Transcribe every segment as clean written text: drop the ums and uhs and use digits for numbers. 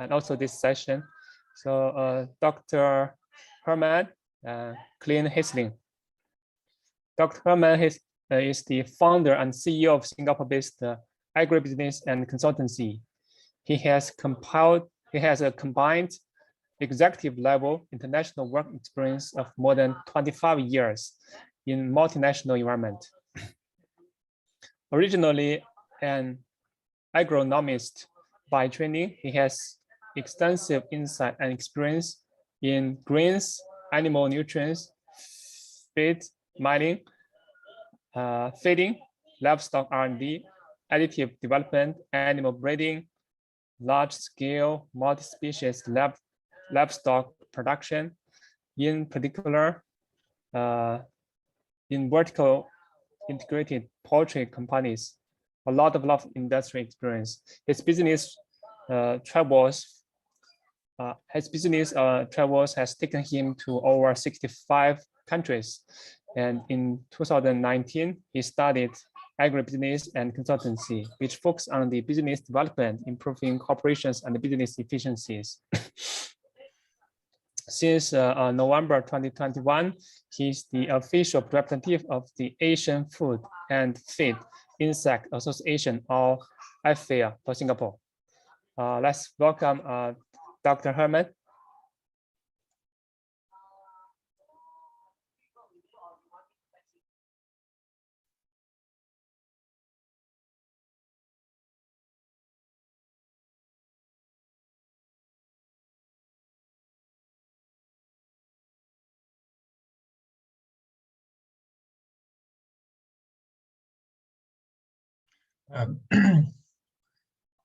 and also this session. So Dr. Herman Klein-Hessling. Dr. Herman is the founder and CEO of Singapore-based agribusiness and consultancy. He has a combined executive level international work experience of more than 25 years in multinational environment. Originally an agronomist by training, he has extensive insight and experience in grains, animal nutrients, feed, mining, feeding, livestock R&D, additive development, animal breeding, large-scale multi-species livestock production, in particular in vertical integrated poultry companies, a lot of industry experience. His business travels has taken him to over 65 countries. And in 2019, he started agribusiness and consultancy, which focus on the business development, improving corporations and business efficiencies. Since November 2021, he's the official representative of the Asian Food and Feed Insect Association, or AFFIA, for Singapore. Let's welcome Dr. Herman.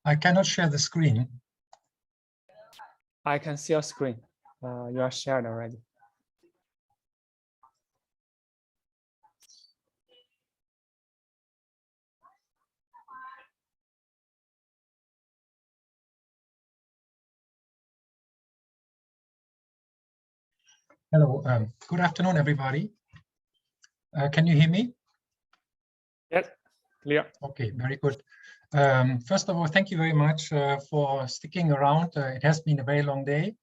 I cannot share the screen. I can see your screen. You are shared already. Hello, good afternoon, everybody. Can you hear me? Yes, clear. Okay, very good. First of all, thank you very much for sticking around. It has been a very long day.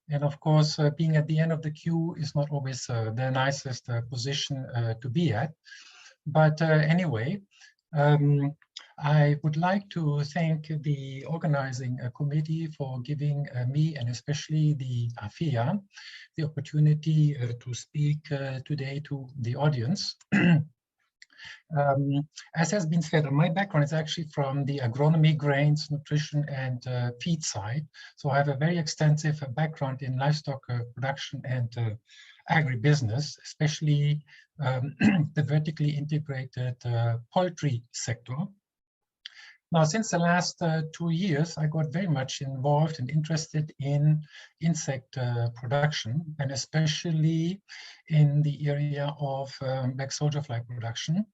And of course, being at the end of the queue is not always the nicest position to be at. But anyway, I would like to thank the organizing committee for giving me, and especially the AFFIA, the opportunity to speak today to the audience. As has been said, my background is actually from the agronomy, grains, nutrition, and feed side. So I have a very extensive background in livestock production and agribusiness, especially the vertically integrated poultry sector. Now, since the last 2 years, I got very much involved and interested in insect production, and especially in the area of black soldier fly production.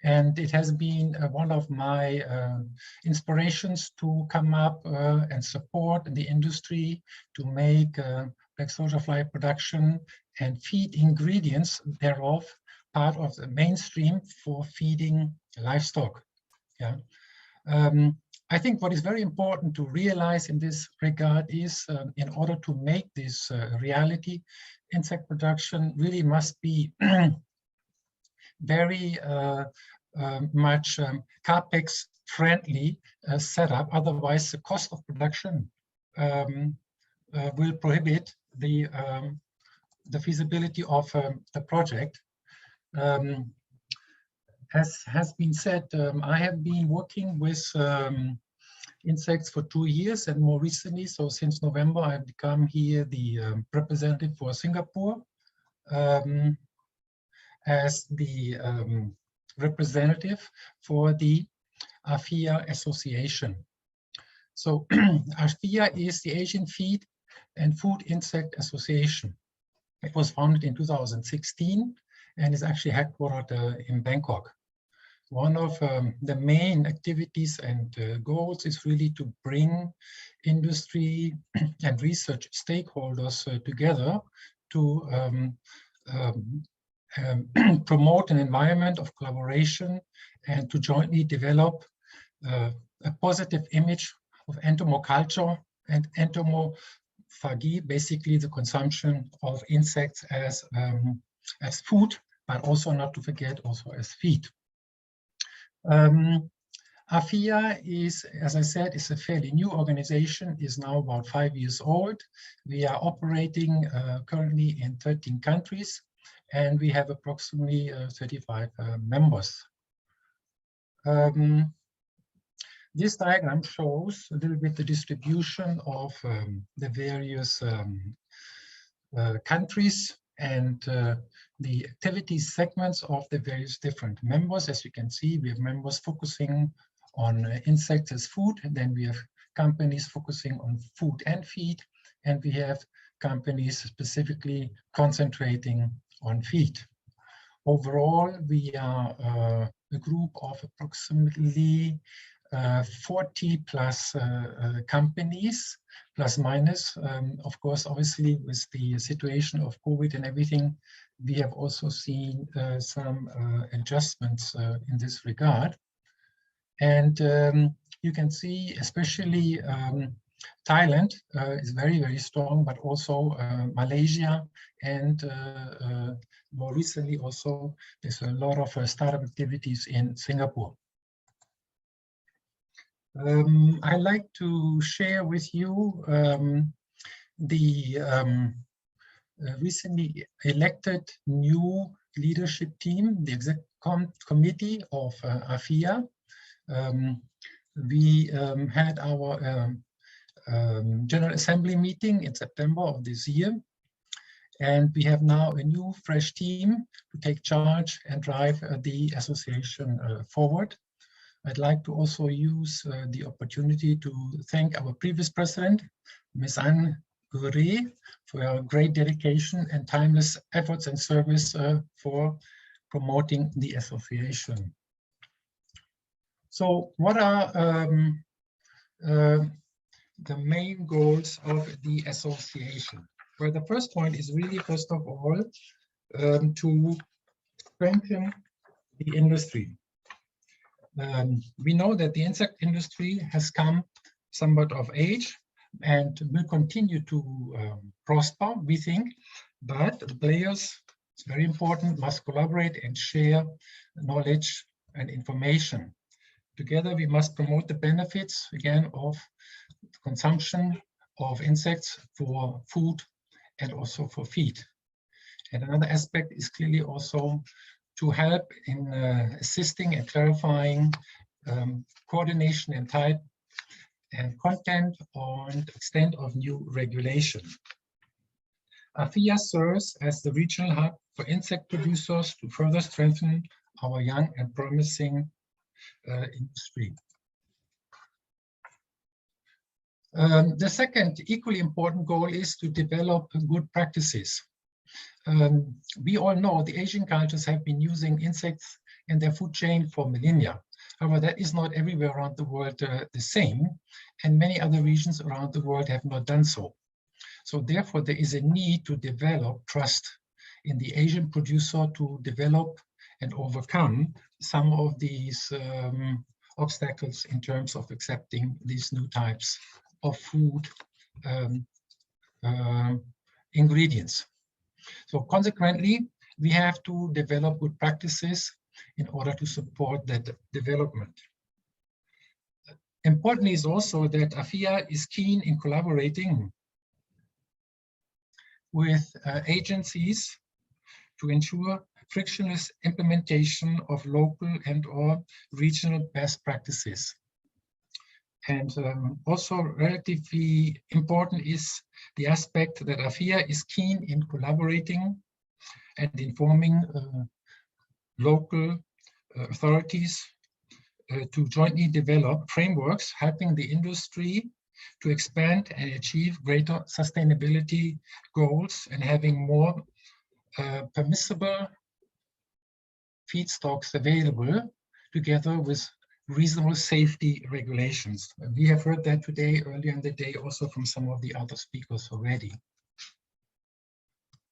And it has been one of my inspirations to come up and support the industry to make black soldier fly production and feed ingredients thereof part of the mainstream for feeding livestock. Yeah. I think what is very important to realize in this regard is in order to make this reality, insect production really must be very much CAPEX friendly setup. Otherwise, the cost of production will prohibit the feasibility of the project. As has been said, I have been working with insects for 2 years, and more recently, so since November, I've become here the representative for Singapore as the representative for the AFFIA Association. So AFFIA is the Asian Feed and Food Insect Association. It was founded in 2016 and is actually headquartered in Bangkok. One of the main activities and goals is really to bring industry and research stakeholders together to promote an environment of collaboration and to jointly develop a positive image of entomoculture and entomophagy, basically the consumption of insects as food, but also not to forget also as feed. AFFIA is, as I said, is a fairly new organization, is now about 5 years old. We are operating currently in 13 countries, and we have approximately 35 members. This diagram shows a little bit the distribution of the various countries and the activity segments of the various different members. As you can see, we have members focusing on insects as food, and then we have companies focusing on food and feed, and we have companies specifically concentrating on feed. Overall, we are a group of approximately 40 plus companies, plus minus. Of course, obviously, with the situation of COVID and everything, we have also seen some adjustments in this regard. And you can see, especially Thailand is very, very strong, but also Malaysia, and more recently also there's a lot of startup activities in Singapore. I'd like to share with you the recently elected new leadership team, the exec committee of AFFIA. We had our General Assembly meeting in September of this year, and we have now a new fresh team to take charge and drive the association forward. I'd like to also use the opportunity to thank our previous president, Ms. Anne Gouret, for her great dedication and timeless efforts and service for promoting the association. So what are the main goals of the association? Well, the first point is really, first of all, to strengthen the industry. We know that the insect industry has come somewhat of age and will continue to prosper, we think, but the players, it's very important, must collaborate and share knowledge and information. Together, we must promote the benefits, again, of consumption of insects for food and also for feed. And another aspect is clearly also to help in assisting and clarifying coordination and type and content and extent of new regulation. AFFIA serves as the regional hub for insect producers to further strengthen our young and promising industry. The second equally important goal is to develop good practices. We all know the Asian cultures have been using insects in their food chain for millennia. However, that is not everywhere around the world the same, and many other regions around the world have not done so. So therefore, there is a need to develop trust in the Asian producer to develop and overcome some of these obstacles in terms of accepting these new types of food ingredients. So consequently, we have to develop good practices in order to support that development. Important is also that AFFIA is keen in collaborating with agencies to ensure frictionless implementation of local and/or regional best practices. And also relatively important is the aspect that AFFIA is keen in collaborating and informing local authorities to jointly develop frameworks helping the industry to expand and achieve greater sustainability goals and having more permissible feedstocks available together with reasonable safety regulations. We have heard that today, earlier in the day, also from some of the other speakers already.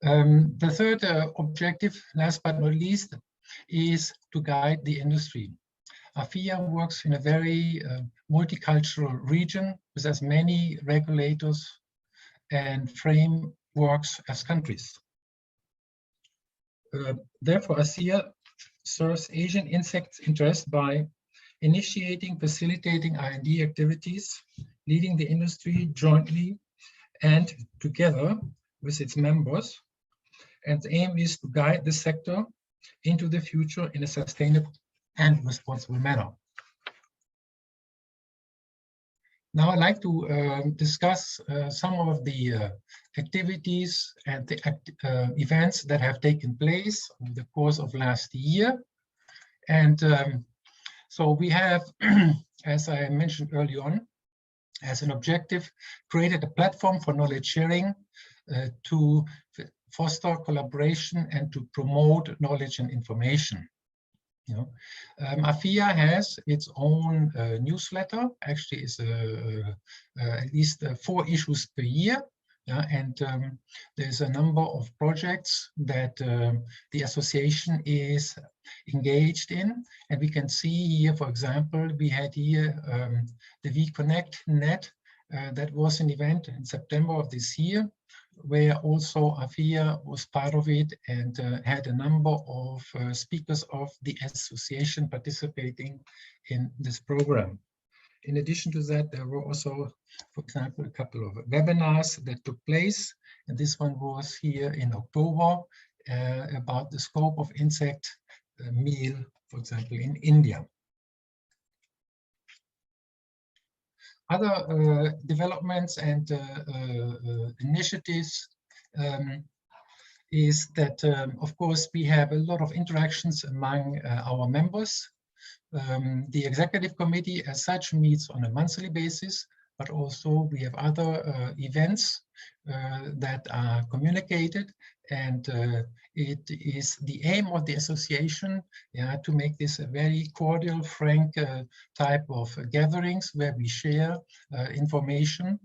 The third objective, last but not least, is to guide the industry. AFFIA works in a very multicultural region with as many regulators and frameworks as countries. Therefore, AFFIA serves Asian insect interests by initiating, facilitating R&D activities, leading the industry jointly and together with its members. And the aim is to guide the sector into the future in a sustainable and responsible manner. Now I'd like to discuss some of the activities and the events that have taken place over the course of last year. And so we have, as I mentioned early on, as an objective, created a platform for knowledge sharing to foster collaboration and to promote knowledge and information. You know, AFFIA has its own newsletter. Actually, it's at least 4 issues per year. And there's a number of projects that the association is engaged in. And we can see here, for example, we had here the WeConnect Net. That was an event in September of this year, where also AFFIA was part of it and had a number of speakers of the association participating in this program. In addition to that, there were also, for example, a couple of webinars that took place. And this one was here in October about the scope of insect meal, for example, in India. Other developments and initiatives is that, of course, we have a lot of interactions among our members. The executive committee as such meets on a monthly basis, but also we have other events that are communicated, and it is the aim of the association to make this a very cordial, frank type of gatherings where we share information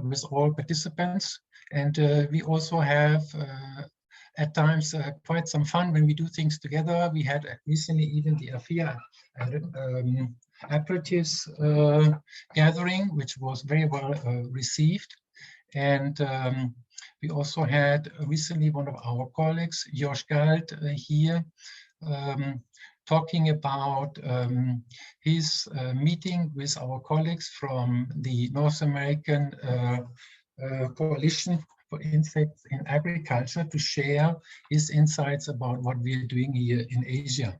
with all participants. And we also have at times quite some fun when we do things together. We had recently even the AFFIA aperitifs gathering, which was very well received. And we also had recently one of our colleagues, Josh Galt, here talking about his meeting with our colleagues from the North American Coalition for Insects in Agriculture to share his insights about what we are doing here in Asia.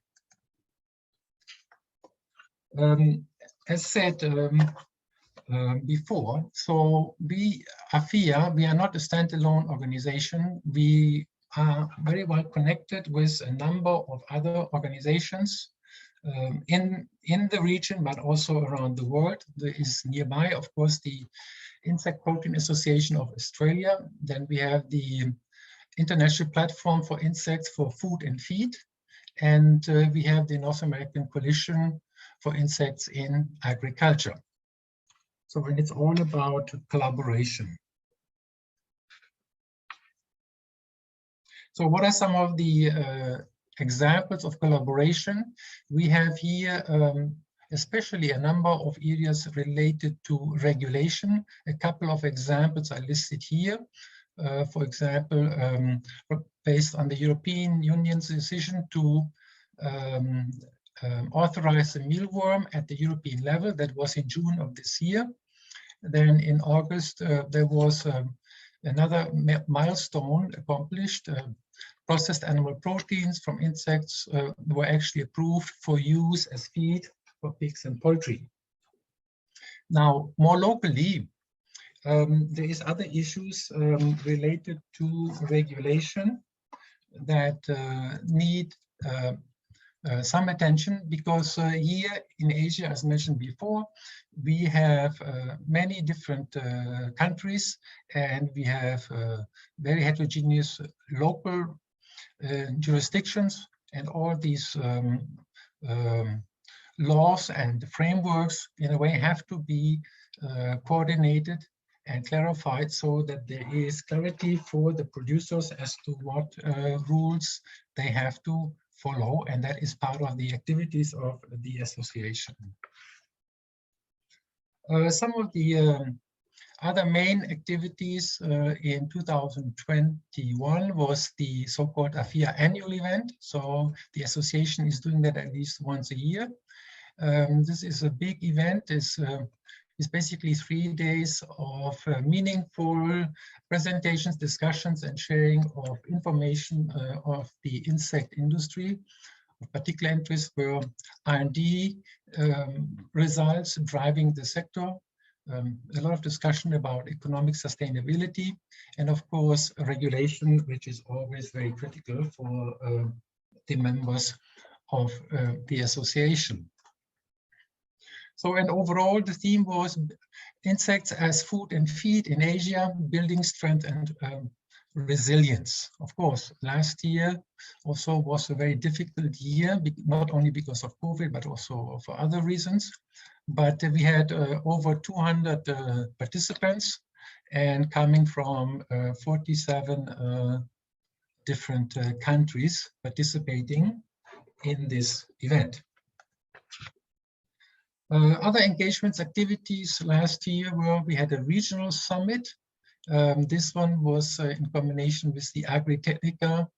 As said before, so AFFIA, we are not a standalone organization. We are very well connected with a number of other organizations in the region, but also around the world. There is nearby, of course, the Insect Protein Association of Australia. Then we have the International Platform for Insects for Food and Feed. And we have the North American Coalition for Insects in Agriculture. So when it's all about collaboration. So what are some of the examples of collaboration? We have here especially a number of areas related to regulation. A couple of examples are listed here. For example, based on the European Union's decision to authorize the mealworm at the European level. That was in June of this year. Then in August, there was another milestone accomplished. Processed animal proteins from insects were actually approved for use as feed for pigs and poultry. Now, more locally, there is other issues related to regulation that need some attention, because here in Asia, as mentioned before, we have many different countries, and we have very heterogeneous local jurisdictions, and all these laws and frameworks in a way have to be coordinated and clarified so that there is clarity for the producers as to what rules they have to follow, and that is part of the activities of the association. Some of the other main activities in 2021 was the so-called AFFIA annual event. So the association is doing that at least once a year. This is a big event. It's basically 3 days of meaningful presentations, discussions, and sharing of information of the insect industry. Of particular interest were R&D results driving the sector, a lot of discussion about economic sustainability, and of course regulation, which is always very critical for the members of the association. So, and overall the theme was insects as food and feed in Asia, building strength and resilience. Of course, last year also was a very difficult year, not only because of COVID, but also for other reasons. But we had over 200 participants, and coming from 47 different countries participating in this event. Other engagements activities last year were, we had a regional summit. This one was in combination with the Agri Technica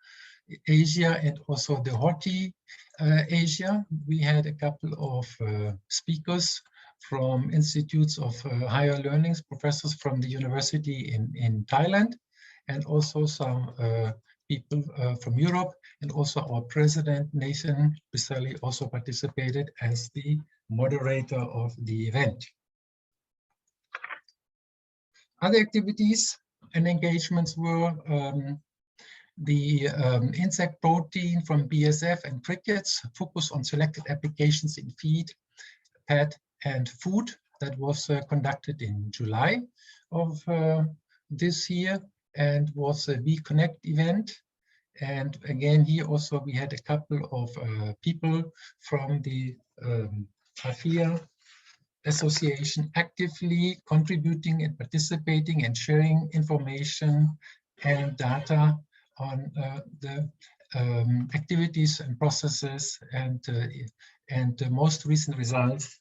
Asia and also the Horti Asia. We had a couple of speakers from institutes of higher learnings, professors from the university in Thailand, and also some people from Europe, and also our president, Nathan Biselli, also participated as the moderator of the event. Other activities and engagements were the insect protein from BSF and crickets, focus on selected applications in feed, pet, and food. That was conducted in July of this year and was a WeConnect event. And again, here also we had a couple of people from the AFFIA association actively contributing and participating and sharing information and data on the activities and processes and the most recent results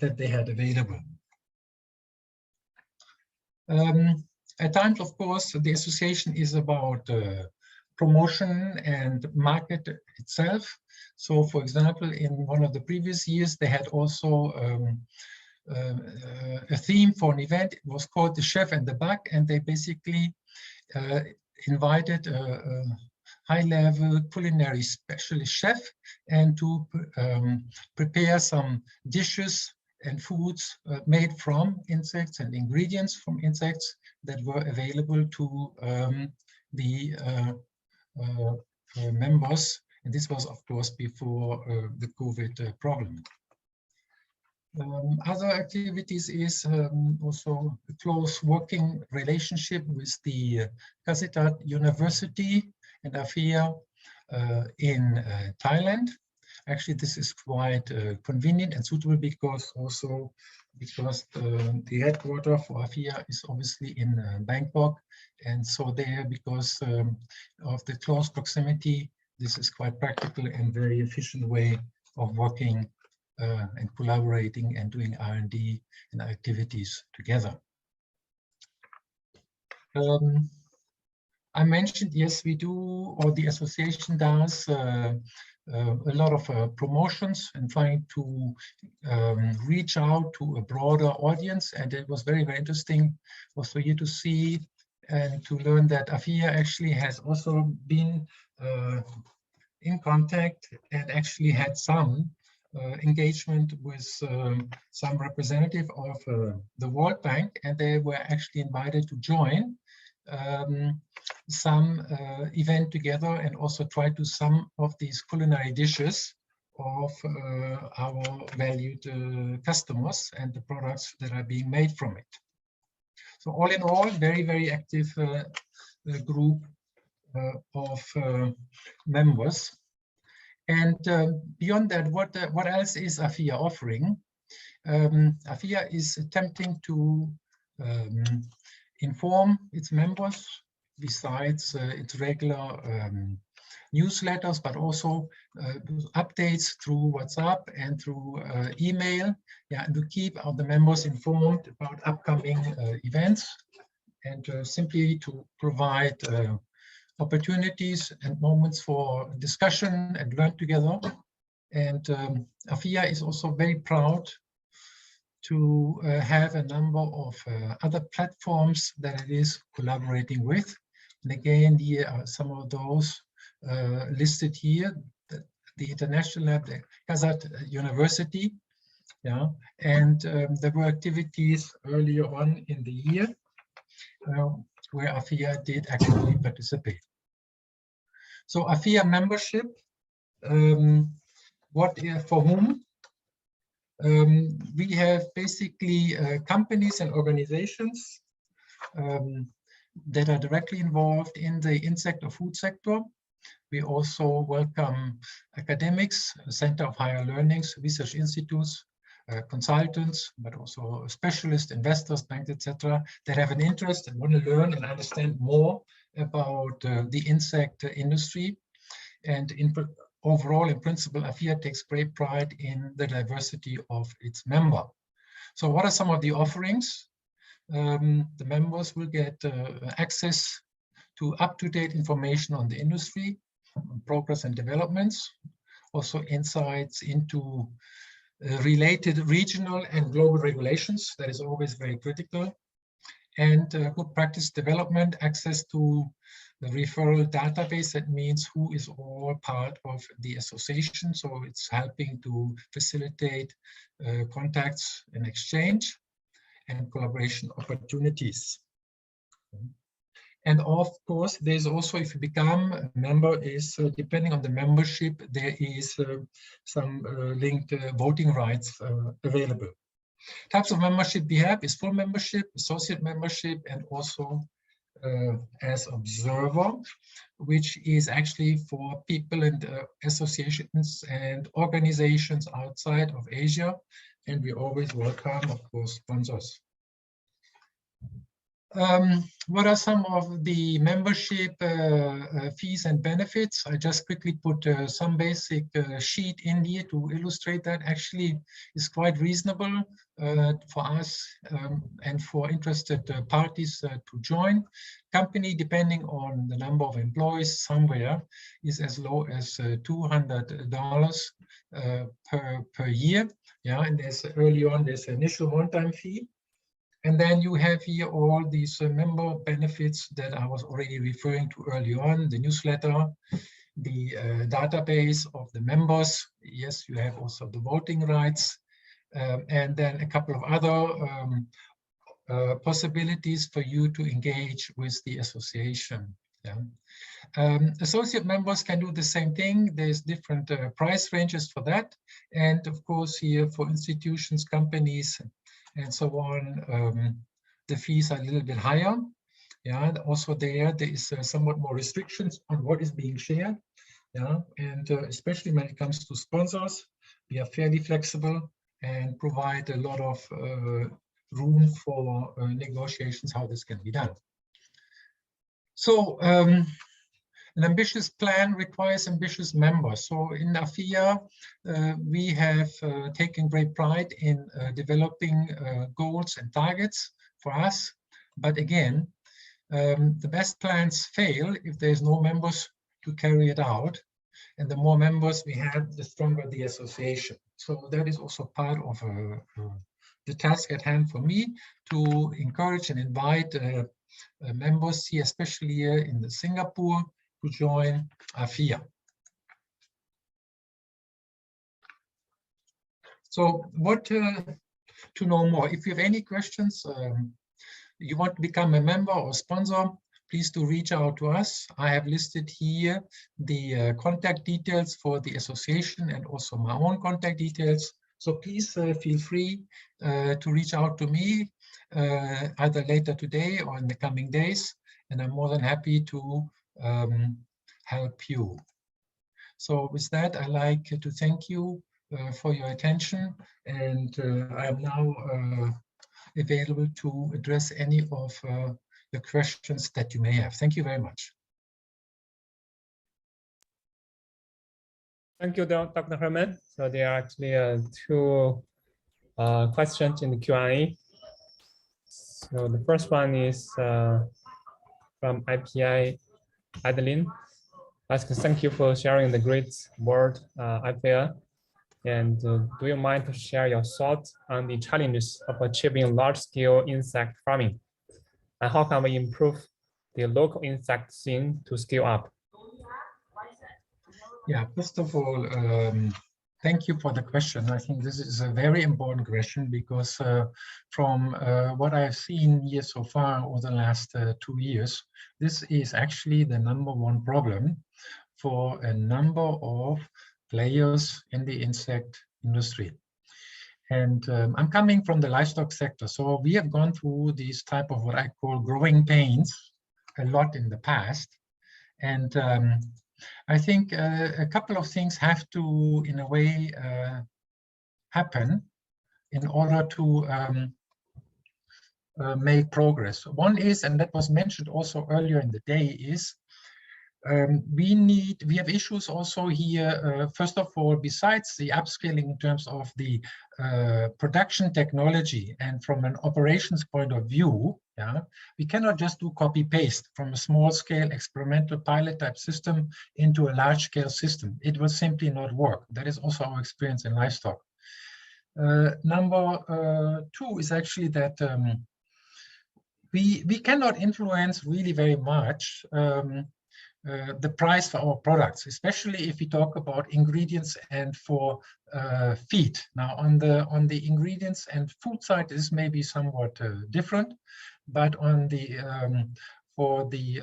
that they had available. At times, of course, the association is about promotion and market itself. So, for example, in one of the previous years, they had also a theme for an event. It was called The Chef and the Bug, and they basically invited a high-level culinary specialist chef and to prepare some dishes and foods made from insects and ingredients from insects that were available to the members. And this was, of course, before the COVID problem. Other activities is also a close working relationship with the Kasitat University and AFFIA in Thailand. Actually, this is quite convenient and suitable because the headquarters for AFFIA is obviously in Bangkok, and so there, because of the close proximity, this is quite practical and very efficient way of working and collaborating and doing R&D and activities together. I mentioned, yes, we do, or the association does a lot of promotions and trying to reach out to a broader audience. And it was very, very interesting also here to see and to learn that AFFIA actually has also been in contact and actually had some engagement with some representative of the World Bank, and they were actually invited to join some event together and also try to some of these culinary dishes of our valued customers and the products that are being made from it. So all in all, very, very active group of members. And beyond that, what else is AFFIA offering? AFFIA is attempting to inform its members, besides its regular newsletters, but also updates through WhatsApp and through email, yeah, and to keep the members informed about upcoming events, and simply to provide opportunities and moments for discussion and learn together. And AFFIA is also very proud to have a number of other platforms that it is collaborating with. And again, here are some of those listed here: the International Lab, the Kazakh University, yeah, and there were activities earlier on in the year where AFFIA did actually participate. So AFFIA membership, for whom? We have basically companies and organizations that are directly involved in the insect or food sector. We also welcome academics, Center of Higher Learnings, research institutes, consultants, but also specialists, investors, banks, etc., that have an interest and want to learn and understand more about the insect industry. And overall, in principle, AFFIA takes great pride in the diversity of its member. So what are some of the offerings? The members will get access to up-to-date information on the industry, progress and developments, also insights into related regional and global regulations. That is always very critical. And good practice development, access to the referral database. That means who is all part of the association. So it's helping to facilitate contacts and exchange and collaboration opportunities. And of course, there's also, if you become a member, is depending on the membership, there is some linked voting rights available. Types of membership we have is full membership, associate membership, and also as observer, which is actually for people and associations and organizations outside of Asia. And we always welcome, of course, sponsors. What are some of the membership fees and benefits? I just quickly put some basic sheet in here to illustrate that. Actually, it's quite reasonable for us and for interested parties to join. Company, depending on the number of employees somewhere, is as low as $200 per year. Yeah, and there's early on, there's an initial one-time fee. And then you have here all these member benefits that I was already referring to early on, the newsletter, the database of the members. Yes, you have also the voting rights, and then a couple of other possibilities for you to engage with the association. Yeah. Associate members can do the same thing. There's different price ranges for that. And of course, here for institutions, companies, and so on, the fees are a little bit higher. Yeah, also there is somewhat more restrictions on what is being shared. Yeah, and especially when it comes to sponsors, we are fairly flexible and provide a lot of room for negotiations how this can be done. So an ambitious plan requires ambitious members. So in AFFIA, we have taken great pride in developing goals and targets for us. But again, the best plans fail if there's no members to carry it out. And the more members we have, the stronger the association. So that is also part of the task at hand for me, to encourage and invite members here, especially here in Singapore, to join AFFIA. So what to know more? If you have any questions, you want to become a member or sponsor, please do reach out to us. I have listed here the contact details for the association and also my own contact details. So please feel free to reach out to me either later today or in the coming days, and I'm more than happy to help you. So with that, I'd like to thank you for your attention, and I am now available to address any of the questions that you may have. Thank you very much. Thank you, Dr. Herman. So there are actually two questions in the Q&A. So the first one is from IPI Adeline. Asks, thank you for sharing the great word AFFIA. And do you mind to share your thoughts on the challenges of achieving large-scale insect farming? And how can we improve the local insect scene to scale up? Yeah, first of all, thank you for the question. I think this is a very important question because from what I've seen here so far over the last 2 years, this is actually the #1 problem for a number of players in the insect industry. And I'm coming from the livestock sector, so we have gone through these type of what I call growing pains a lot in the past. And I think a couple of things have to, in a way, happen in order to make progress. One is, and that was mentioned also earlier in the day, is we have issues also here. First of all, besides the upscaling in terms of the production technology and from an operations point of view, yeah, we cannot just do copy paste from a small scale experimental pilot type system into a large scale system. It will simply not work. That is also our experience in livestock. Number 2 is actually that we cannot influence really very much the price for our products, especially if we talk about ingredients and for feed. Now, on the ingredients and food side, this may be somewhat different, but on the for the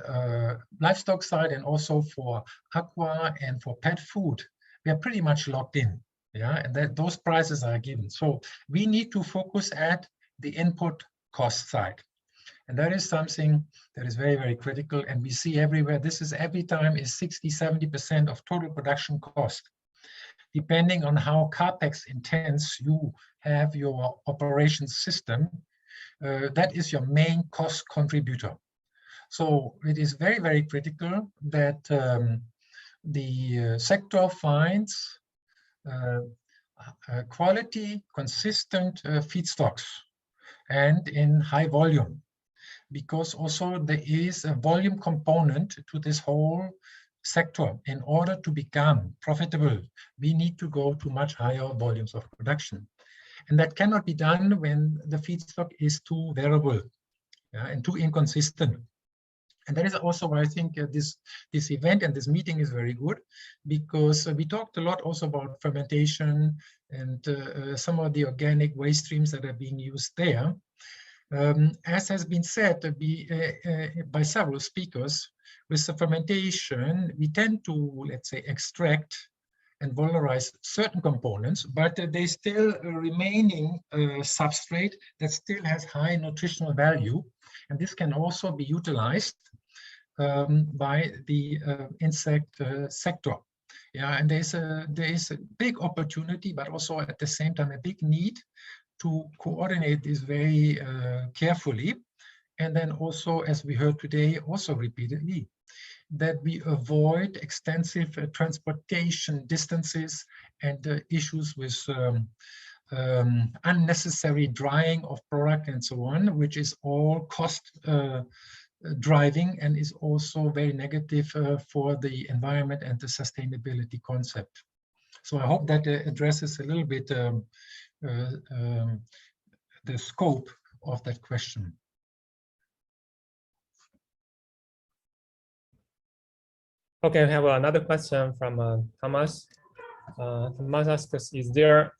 livestock side and also for aqua and for pet food, we are pretty much locked in. Yeah, and those prices are given. So we need to focus at the input cost side. And that is something that is very, very critical. And we see everywhere, this is every time is 60–70% of total production cost. Depending on how CapEx intense you have your operations system, that is your main cost contributor. So it is very, very critical that the sector finds quality, consistent feedstocks and in high volume. Because also there is a volume component to this whole sector. In order to become profitable, we need to go to much higher volumes of production. And that cannot be done when the feedstock is too variable, yeah, and too inconsistent. And that is also why I think this event and this meeting is very good, because we talked a lot also about fermentation and some of the organic waste streams that are being used there. As has been said by several speakers, with the fermentation, we tend to, let's say, extract and valorize certain components, but they still remaining substrate that still has high nutritional value. And this can also be utilized by the insect sector. Yeah, and there is a big opportunity, but also at the same time a big need to coordinate this very carefully. And then also, as we heard today, also repeatedly, that we avoid extensive transportation distances and issues with unnecessary drying of product and so on, which is all cost driving and is also very negative for the environment and the sustainability concept. So I hope that addresses a little bit the scope of that question. Okay, we have another question from Thomas. Thomas asks, is there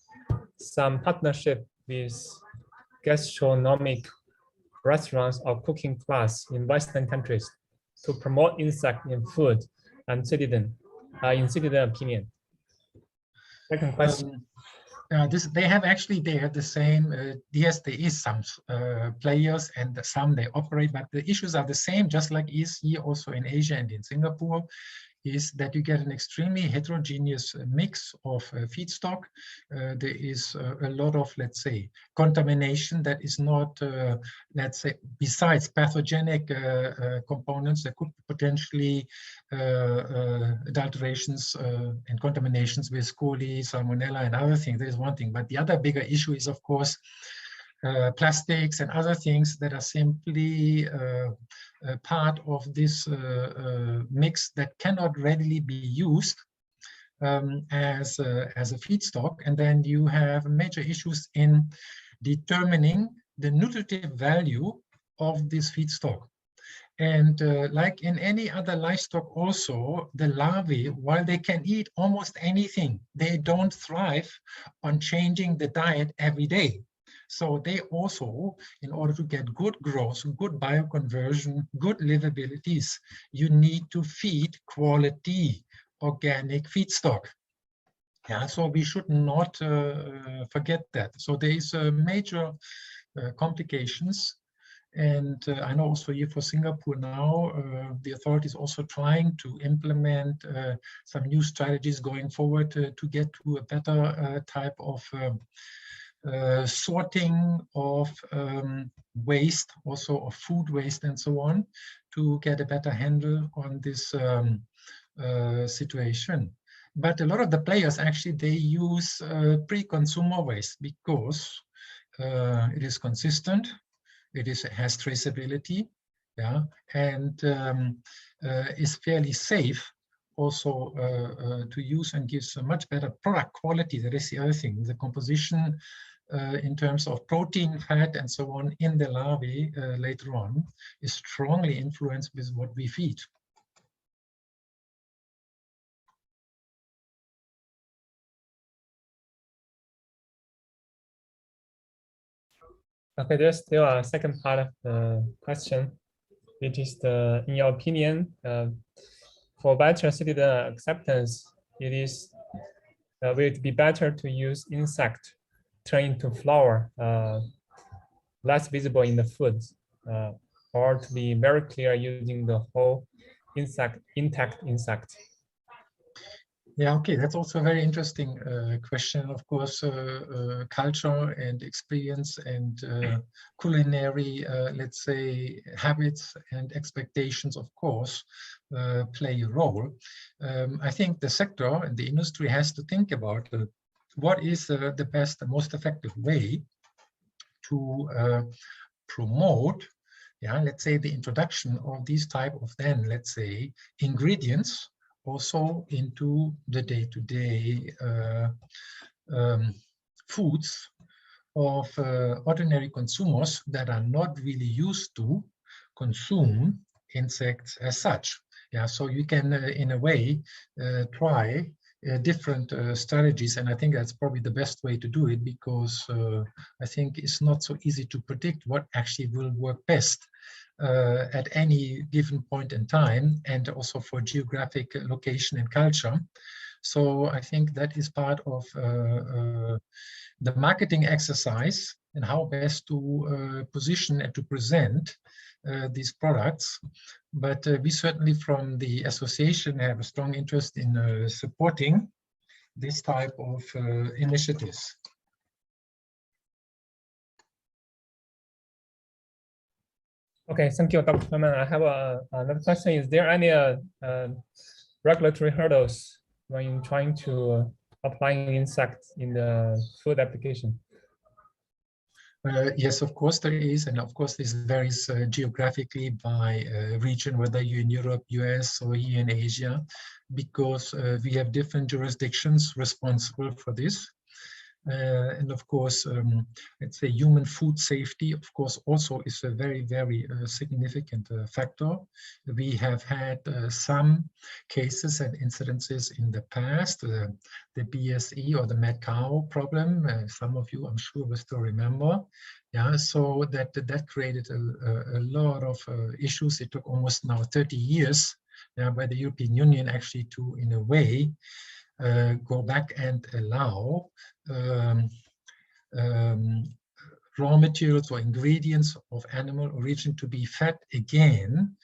some partnership with gastronomic restaurants or cooking class in Western countries to promote insect in food and citizen opinion? Second question. They have the same, yes, there is some players and some they operate, but the issues are the same, just like is here also in Asia and in Singapore. is that you get an extremely heterogeneous mix of feedstock. There is a lot of, let's say, contamination that is not, let's say, besides pathogenic components, there could potentially adulterations and contaminations with E. coli, salmonella, and other things. That is one thing. But the other bigger issue is, of course, plastics and other things that are simply part of this mix that cannot readily be used as a feedstock. And then you have major issues in determining the nutritive value of this feedstock. And like in any other livestock also, the larvae, while they can eat almost anything, they don't thrive on changing the diet every day. So they also, in order to get good growth, good bioconversion, good livabilities, you need to feed quality organic feedstock. Yeah, so we should not forget that. So there is major complications. And I know also here for Singapore now, the authorities also trying to implement some new strategies going forward to get to a better type of sorting of waste, also of food waste and so on, to get a better handle on this situation. But a lot of the players actually, they use pre-consumer waste because it is consistent, has traceability, yeah, and is fairly safe also to use and gives a much better product quality. That is the other thing. The composition in terms of protein, fat, and so on in the larvae later on is strongly influenced with what we feed. Okay, there's still a second part of the question, which is in your opinion, for better citizen acceptance, will it be better to use insect turn into flower, less visible in the food, or to be very clear using the whole intact insect? Yeah, okay, that's also a very interesting question. Of course, culture and experience and culinary, let's say, habits and expectations, of course, play a role. I think the sector and the industry has to think about what is the best, the most effective way to promote, yeah, let's say, the introduction of these type of let's say, ingredients also into the day-to-day foods of ordinary consumers that are not really used to consume insects as such. Yeah, so you can, in a way, try different strategies, and I think that's probably the best way to do it, because I think it's not so easy to predict what actually will work best at any given point in time, and also for geographic location and culture. So I think that is part of the marketing exercise and how best to position and to present these products. But we certainly from the association have a strong interest in supporting this type of initiatives. Okay, thank you, Dr. Herman. I have another question. Is there any regulatory hurdles when you're trying to applying insects in the food application? Yes, of course there is, and of course this varies geographically by region, whether you're in Europe, US, or here in Asia, because we have different jurisdictions responsible for this. And of course, let's say human food safety, of course, also is a very, very significant factor. We have had some cases and incidences in the past, the BSE or the mad cow problem. Some of you, I'm sure, will still remember. Yeah, so that created a lot of issues. It took almost now 30 years by the European Union actually to, in a way, go back and allow raw materials or ingredients of animal origin to be fed again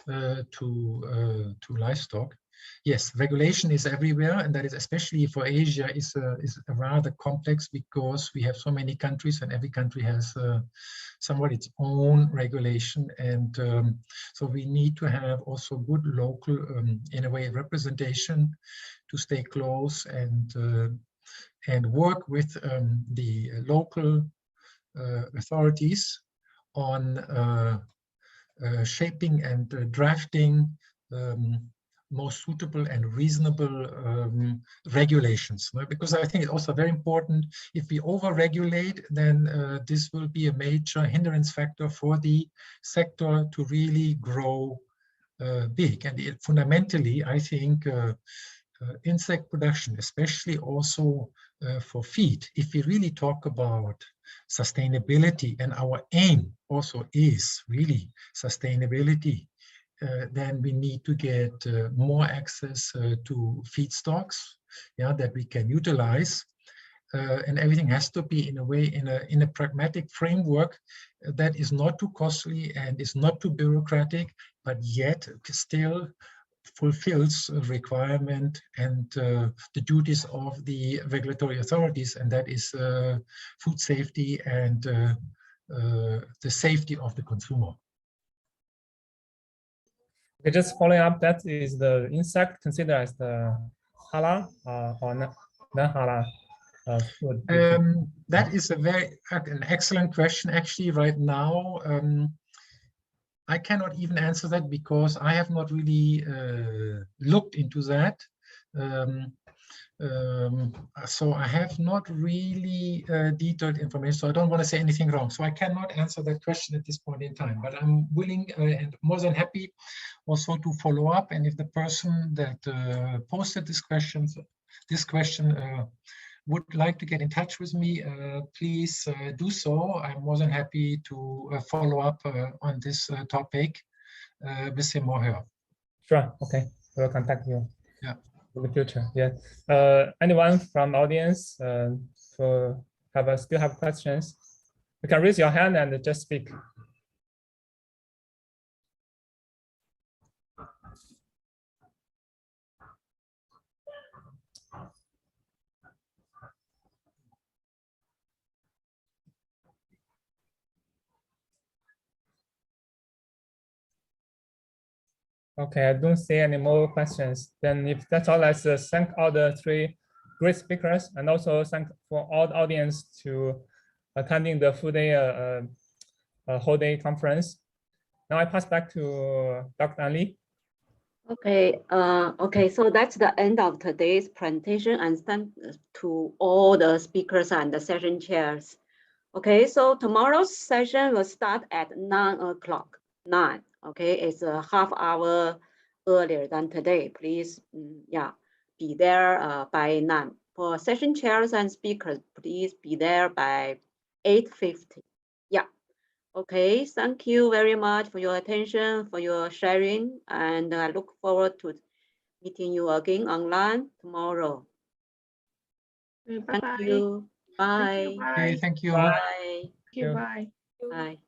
to livestock. yes, regulation is everywhere, and that is especially for Asia is rather complex because we have so many countries, and every country has somewhat its own regulation, and so we need to have also good local, in a way, representation to stay close and work with the local authorities on shaping and drafting most suitable and reasonable regulations. Because I think it's also very important, if we over-regulate, then this will be a major hindrance factor for the sector to really grow big. And fundamentally, I think insect production, especially also for feed, if we really talk about sustainability, and our aim also is really sustainability, then we need to get more access to feedstocks, that we can utilize, and everything has to be in a way in a pragmatic framework that is not too costly and is not too bureaucratic, but yet still fulfills a requirement and the duties of the regulatory authorities, and that is food safety and the safety of the consumer. Okay, just following up, that is the insect considered as the halal or non-halal food? That is an excellent question. Actually, right now, I cannot even answer that because I have not really looked into that. So I have not really detailed information, so I don't want to say anything wrong. So I cannot answer that question at this point in time, but I'm willing and more than happy also to follow up. And if the person that posted this question would like to get in touch with me, please do so. I'm more than happy to follow up on this topic with him or her. Sure. Okay. We'll contact you. Yeah. In the future. Yeah. Anyone from audience still have questions? You can raise your hand and just speak. Okay, I don't see any more questions. Then if that's all, let's thank all the three great speakers, and also thank for all the audience to attending the full day whole day conference. Now I pass back to Dr. Anli. Okay, okay, so that's the end of today's presentation, and thank to all the speakers and the session chairs. Okay, so tomorrow's session will start at 9 o'clock. 9. Okay, it's a half hour earlier than today. Please, be there by 9. For session chairs and speakers, please be there by 8:50. Yeah. Okay, thank you very much for your attention, for your sharing, and I look forward to meeting you again online tomorrow. Bye-bye. Thank you. Bye. Okay, thank you. Bye. Thank you. Bye. Bye.